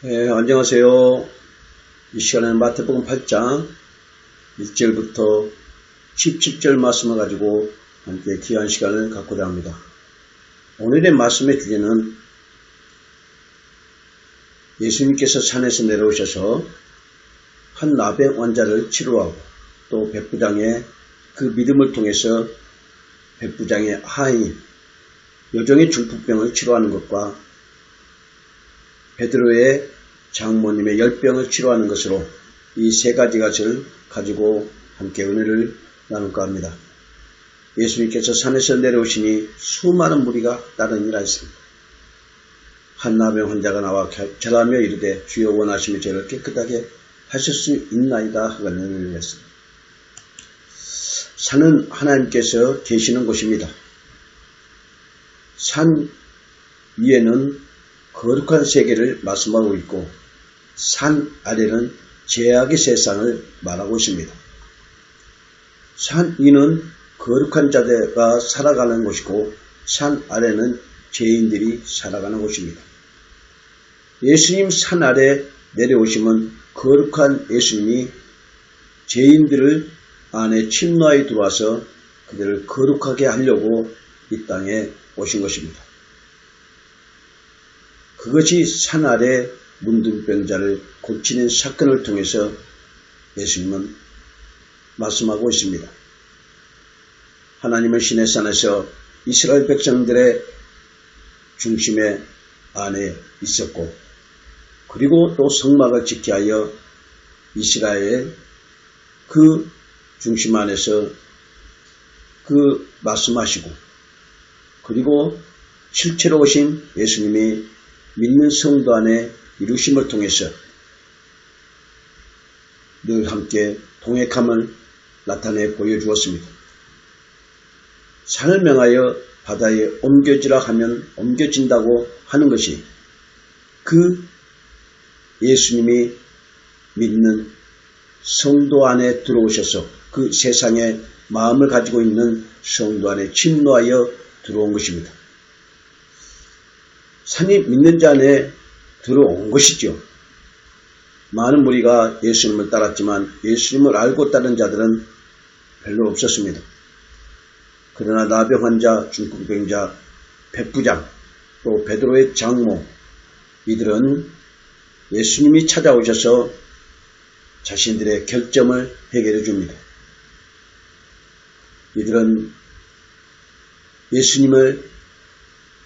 네, 안녕하세요. 이 시간에는 마태복음 8장 1절부터 17절 말씀을 가지고 함께 귀한 시간을 갖고자 합니다. 오늘의 말씀의 주제는 예수님께서 산에서 내려오셔서 한 나병 환자를 치료하고 또 백부장의 그 믿음을 통해서 백부장의 하인 여종의 중풍병을 치료하는 것과 베드로의 장모님의 열병을 치료하는 것으로 이 세 가지 것을 가지고 함께 은혜를 나눌까 합니다. 예수님께서 산에서 내려오시니 수많은 무리가 따르니라 했습니다. 한 나병 환자가 나와 절하며 이르되 주여 원하시면 저를 깨끗하게 하실 수 있나이다 하거늘 했습니다. 산은 하나님께서 계시는 곳입니다. 산 위에는 거룩한 세계를 말씀하고 있고 산 아래는 죄악의 세상을 말하고 있습니다. 산 위는 거룩한 자들가 살아가는 곳이고 산 아래는 죄인들이 살아가는 곳입니다. 예수님 산 아래 내려오시면 거룩한 예수님이 죄인들을 안에 침노하여 들어와서 그들을 거룩하게 하려고 이 땅에 오신 것입니다. 그것이 산 아래 문둥병자를 고치는 사건을 통해서 예수님은 말씀하고 있습니다. 하나님은 시내산에서 이스라엘 백성들의 중심에 안에 있었고 그리고 또 성막을 지키게 하여 이스라엘 그 중심 안에서 그 말씀하시고 그리고 실체로 오신 예수님이 믿는 성도 안에 이루심을 통해서 늘 함께 동행함을 나타내 보여주었습니다. 산을 명하여 바다에 옮겨지라 하면 옮겨진다고 하는 것이 그 예수님이 믿는 성도 안에 들어오셔서 그 세상에 마음을 가지고 있는 성도 안에 침노하여 들어온 것입니다. 산이 믿는 자 안에 들어온 것이죠. 많은 무리가 예수님을 따랐지만 예수님을 알고 따른 자들은 별로 없었습니다. 그러나 나병 환자, 중풍병자, 백부장, 또 베드로의 장모 이들은 예수님이 찾아오셔서 자신들의 결점을 해결해 줍니다. 이들은 예수님을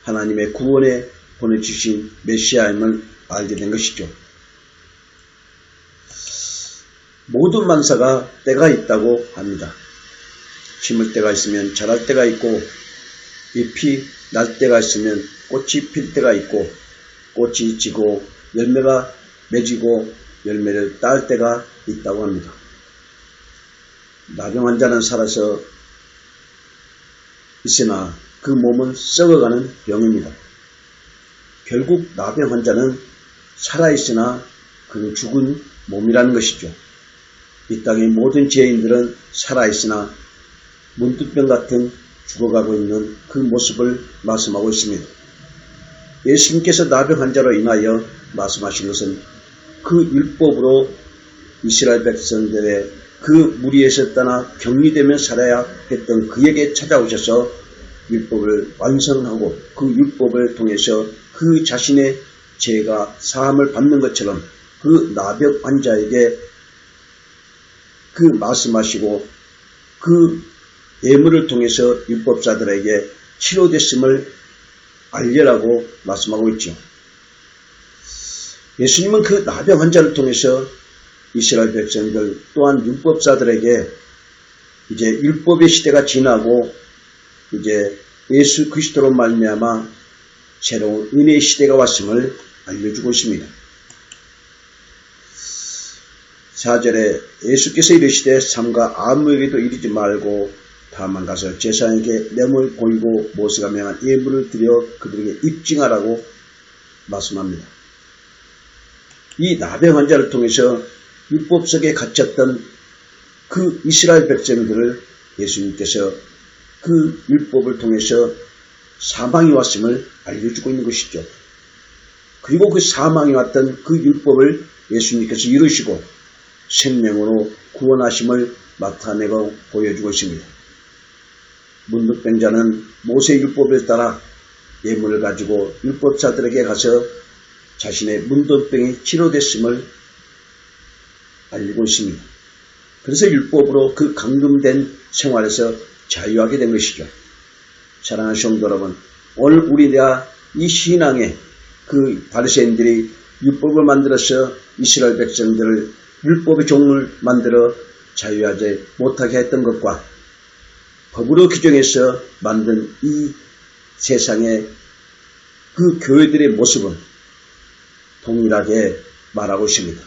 하나님의 구원에 보내주신 메시아임을 알게 된 것이죠. 모든 만사가 때가 있다고 합니다. 심을 때가 있으면 자랄 때가 있고 잎이 날 때가 있으면 꽃이 필 때가 있고 꽃이 지고 열매가 맺이고 열매를 딸 때가 있다고 합니다. 나병 환자는 살아서 있으나 그 몸은 썩어가는 병입니다. 결국 나병 환자는 살아있으나 그는 죽은 몸이라는 것이죠. 이 땅의 모든 죄인들은 살아있으나 문둥병 같은 죽어가고 있는 그 모습을 말씀하고 있습니다. 예수님께서 나병 환자로 인하여 말씀하신 것은 그 율법으로 이스라엘 백성들의 그 무리에서 떠나 격리되며 살아야 했던 그에게 찾아오셔서 율법을 완성하고 그 율법을 통해서 그 자신의 죄가 사함을 받는 것처럼 그 나병 환자에게 그 말씀하시고 그 예물을 통해서 율법자들에게 치료됐음을 알려라고 말씀하고 있죠. 예수님은 그 나병 환자를 통해서 이스라엘 백성들 또한 율법자들에게 이제 율법의 시대가 지나고 이제 예수 그리스도로 말미암아 새로운 은혜의 시대가 왔음을 알려주고 있습니다. 4절에 예수께서 이르시되 삼가 아무에게도 이르지 말고 다만 가서 제사장에게 뇌물 보이고 모세가 명한 예물을 드려 그들에게 입증하라고 말씀합니다. 이 나병 환자를 통해서 율법 속에 갇혔던 그 이스라엘 백성들을 예수님께서 그 율법을 통해서 사망이 왔음을 알려주고 있는 것이죠. 그리고 그 사망이 왔던 그 율법을 예수님께서 이루시고 생명으로 구원하심을 나타내고 보여주고 있습니다. 문둥병자는 모세의 율법에 따라 예물을 가지고 율법자들에게 가서 자신의 문둥병이 치료됐음을 알리고 있습니다. 그래서 율법으로 그 감금된 생활에서 자유하게 된 것이죠. 사랑하는 성도 여러분, 오늘 우리가 이 신앙에 그 바리새인들이 율법을 만들어서 이스라엘 백성들을 율법의 종을 만들어 자유하지 못하게 했던 것과 법으로 규정해서 만든 이 세상의 그 교회들의 모습은 동일하게 말하고 있습니다.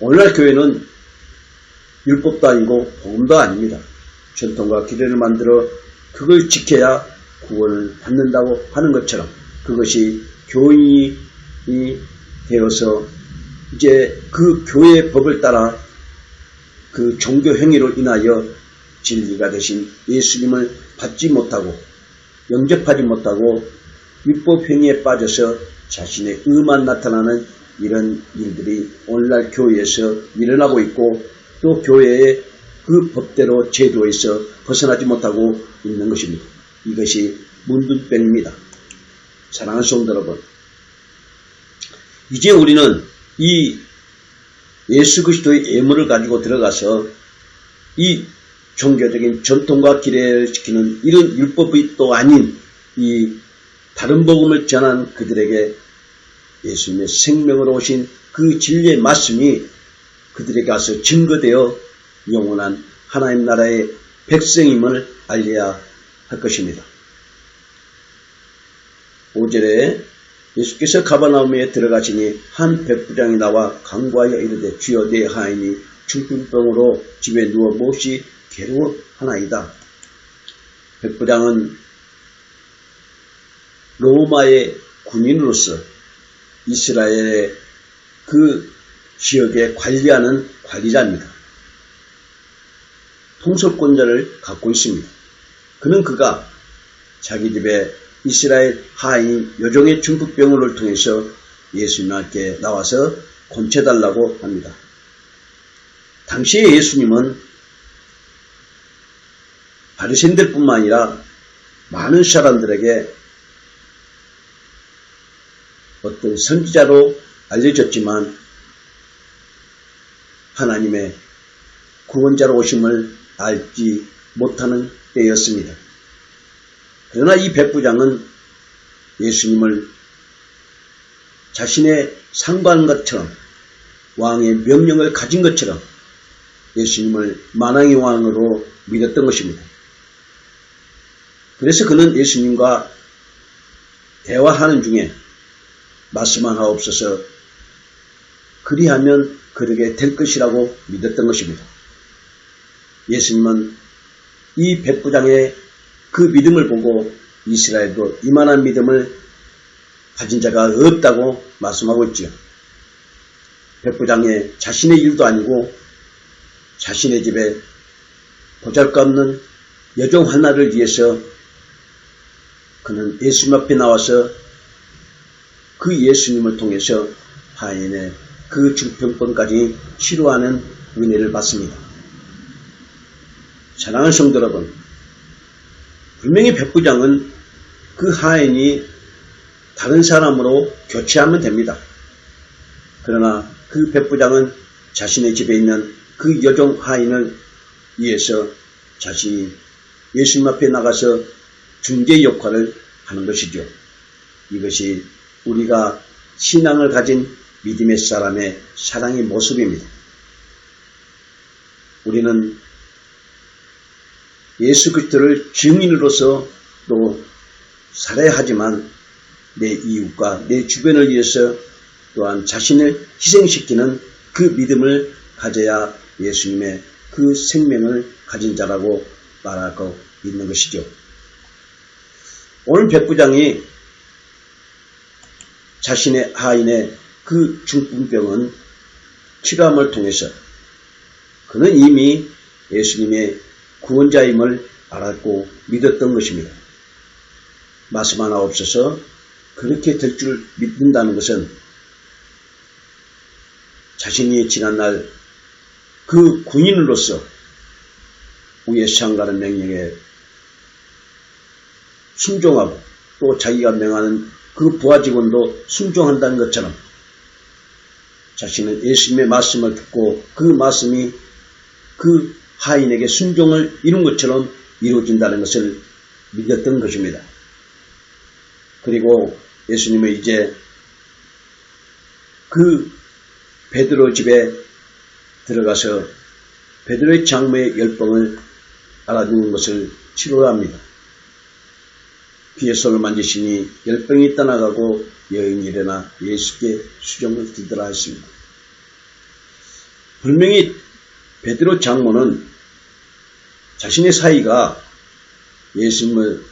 오늘날 교회는 율법도 아니고 복음도 아닙니다. 전통과 규례를 만들어 그걸 지켜야 구원을 받는다고 하는 것처럼 그것이 교인이 되어서 이제 그 교회의 법을 따라 그 종교 행위로 인하여 진리가 되신 예수님을 받지 못하고 영접하지 못하고 율법 행위에 빠져서 자신의 의만 나타나는 이런 일들이 오늘날 교회에서 일어나고 있고 또 교회의 그 법대로 제도에서 벗어나지 못하고 있는 것입니다. 이것이 문둥병입니다. 사랑하는 성도 여러분, 이제 우리는 이 예수 그리스도의 예물을 가지고 들어가서 이 종교적인 전통과 규례를 지키는 이런 율법이 또 아닌 이 다른 복음을 전한 그들에게 예수님의 생명으로 오신 그 진리의 말씀이 그들에게 가서 증거되어 영원한 하나님 나라의 백성임을 알려야 할 것입니다. 5절에 예수께서 가버나움에 들어가시니 한 백부장이 나와 간구하여 이르되 주여 내 하인이 중풍병으로 집에 누워 몹시 괴로워하나이다. 백부장은 로마의 군인으로서 이스라엘의 그 지역에 관리하는 관리자입니다. 통솔권자를 갖고 있습니다. 그가 자기 집에 이스라엘 하인 여종의 중풍병을 통해서 예수님께 나와서 건쳐달라고 합니다. 당시에 예수님은 바리새인들뿐만 아니라 많은 사람들에게 어떤 선지자로 알려졌지만 하나님의 구원자로 오심을 알지 못하는 때였습니다. 그러나 이 백부장은 예수님을 자신의 상관것처럼 왕의 명령을 가진 것처럼 예수님을 만왕의 왕으로 믿었던 것입니다. 그래서 그는 예수님과 대화하는 중에 말씀만 하옵소서 그리하면 그러게 될 것이라고 믿었던 것입니다. 예수님은 이 백부장의 그 믿음을 보고 이스라엘도 이만한 믿음을 가진 자가 없다고 말씀하고 있지요. 백부장의 자신의 일도 아니고 자신의 집에 보잘것없는 여종 하나를 위해서 그는 예수님 앞에 나와서 그 예수님을 통해서 하인의 그 중풍병까지 치료하는 은혜를 받습니다. 사랑하는 성도 여러분, 분명히 백부장은 그 하인이 다른 사람으로 교체하면 됩니다. 그러나 그 백부장은 자신의 집에 있는 그 여종 하인을 위해서 자신이 예수님 앞에 나가서 중재 역할을 하는 것이죠. 이것이 우리가 신앙을 가진 믿음의 사람의 사랑의 모습입니다. 우리는 예수 그리스도를 증인으로서 또 살아야 하지만 내 이웃과 내 주변을 위해서 또한 자신을 희생시키는 그 믿음을 가져야 예수님의 그 생명을 가진 자라고 말하고 있는 것이죠. 오늘 백부장이 자신의 하인의 그 중풍병은 치료함을 통해서 그는 이미 예수님의 구원자임을 알았고 믿었던 것입니다. 말씀 하나 없어서 그렇게 될 줄 믿는다는 것은 자신이 지난날 그 군인으로서 우리의 상가는 명령에 순종하고 또 자기가 명하는 그 부하 직원도 순종한다는 것처럼 자신은 예수님의 말씀을 듣고 그 말씀이 그 하인에게 순종을 이룬 것처럼 이루어진다는 것을 믿었던 것입니다. 그리고 예수님은 이제 그 베드로 집에 들어가서 베드로의 장모의 열병을 알아주는 것을 치료합니다. 귀에 손을 만지시니 열병이 떠나가고 여인이 일어나 예수께 수종을 드리더라 했습니다. 분명히 베드로 장모는 자신의 사이가 예수님을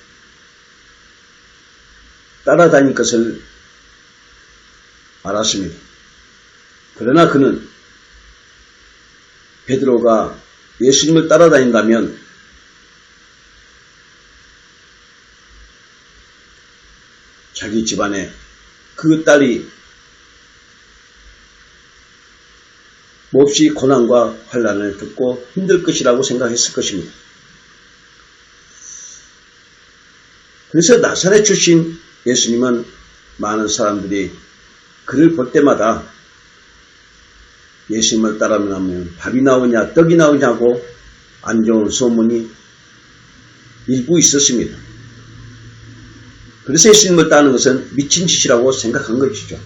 따라다닐 것을 알았습니다. 그러나 그는 베드로가 예수님을 따라다닌다면 자기 집안에 그 딸이 몹시 고난과 환난을 듣고 힘들 것이라고 생각했을 것입니다. 그래서 나사렛 출신 예수님은 많은 사람들이 그를 볼 때마다 예수님을 따라가면 밥이 나오냐 떡이 나오냐고 안 좋은 소문이 일부 있었습니다. 그래서 예수님을 따르는 것은 미친 짓이라고 생각한 것이죠.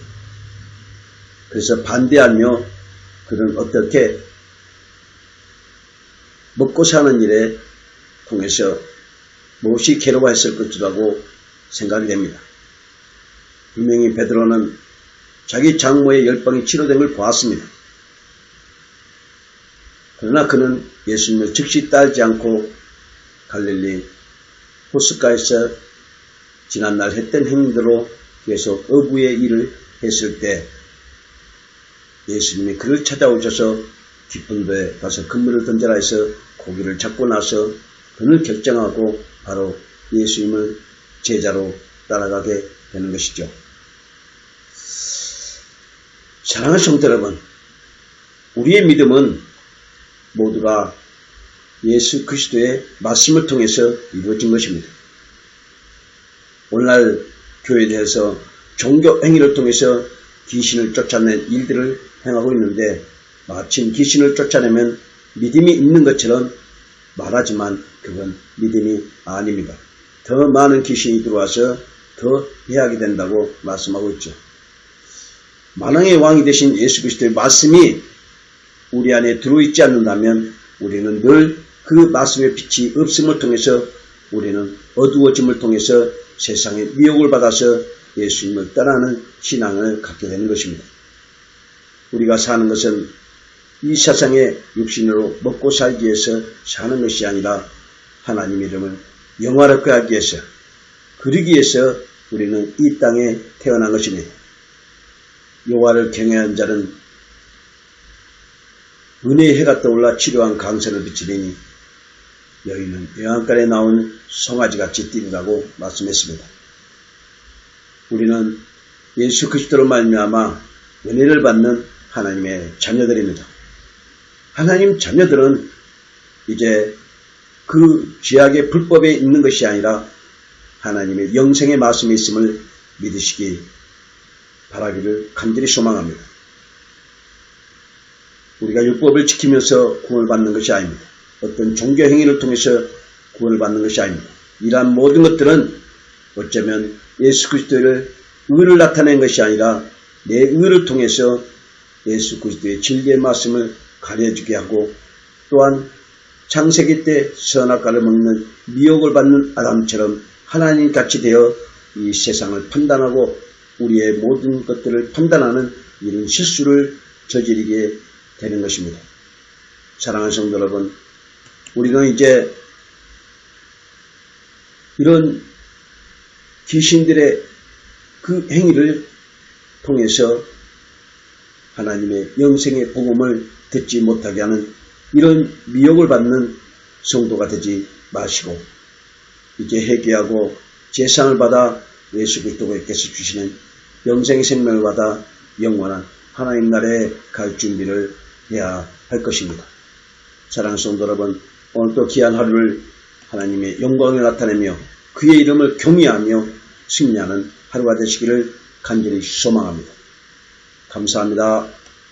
그래서 반대하며 그는 어떻게 먹고 사는 일에 통해서 무엇이 괴로워했을 것이라고 생각이 됩니다. 분명히 베드로는 자기 장모의 열병이 치료된 걸 보았습니다. 그러나 그는 예수님을 즉시 따르지 않고 갈릴리 호숫가에서 지난날 했던 행위대로 계속 어부의 일을 했을 때 예수님이 그를 찾아오셔서 깊은 배에 가서 그물을 던져라 해서 고기를 잡고 나서 그는 결정하고 바로 예수님을 제자로 따라가게 되는 것이죠. 사랑하는 성도 여러분, 우리의 믿음은 모두가 예수 그리스도의 말씀을 통해서 이루어진 것입니다. 오늘날 교회에 대해서 종교 행위를 통해서 귀신을 쫓아낸 일들을 행하고 있는데 마침 귀신을 쫓아내면 믿음이 있는 것처럼 말하지만 그건 믿음이 아닙니다. 더 많은 귀신이 들어와서 더 해하게 된다고 말씀하고 있죠. 만왕의 왕이 되신 예수 그리스도의 말씀이 우리 안에 들어있지 않는다면 우리는 늘 그 말씀의 빛이 없음을 통해서 우리는 어두워짐을 통해서 세상의 미혹을 받아서 예수님을 떠나는 신앙을 갖게 되는 것입니다. 우리가 사는 것은 이 세상의 육신으로 먹고 살기 위해서 사는 것이 아니라 하나님의 이름을 영화롭게 하기 위해서 그러기 위해서 우리는 이 땅에 태어난 것입니다. 여호와를 경외한 자는 은혜의 해가 떠올라 치료한 강선을 비치리니 여인은 영안간에 나온 송아지같이 뛰리라고 말씀했습니다. 우리는 예수 그리스도로 말미암아 은혜를 받는 하나님의 자녀들입니다. 하나님 자녀들은 이제 그 죄악의 불법에 있는 것이 아니라 하나님의 영생의 말씀이 있음을 믿으시기 바라기를 간절히 소망합니다. 우리가 율법을 지키면서 구원을 받는 것이 아닙니다. 어떤 종교 행위를 통해서 구원을 받는 것이 아닙니다. 이러한 모든 것들은 어쩌면 예수 그리스도의 의를 나타낸 것이 아니라 내 의를 통해서 예수 그리스도의 진리의 말씀을 가려주게 하고 또한 창세기 때 선악과를 먹는 미혹을 받는 아담처럼 하나님같이 되어 이 세상을 판단하고 우리의 모든 것들을 판단하는 이런 실수를 저지르게 되는 것입니다. 사랑하는 성도 여러분, 우리는 이제 이런 귀신들의 그 행위를 통해서 하나님의 영생의 복음을 듣지 못하게 하는 이런 미혹을 받는 성도가 되지 마시고 이제 회개하고 제상을 받아 예수 그리스도께서 주시는 영생의 생명을 받아 영원한 하나님 나라에 갈 준비를 해야 할 것입니다. 사랑하는 성도 여러분, 오늘도 귀한 하루를 하나님의 영광을 나타내며 그의 이름을 경외하며 승리하는 하루가 되시기를 간절히 소망합니다. 감사합니다.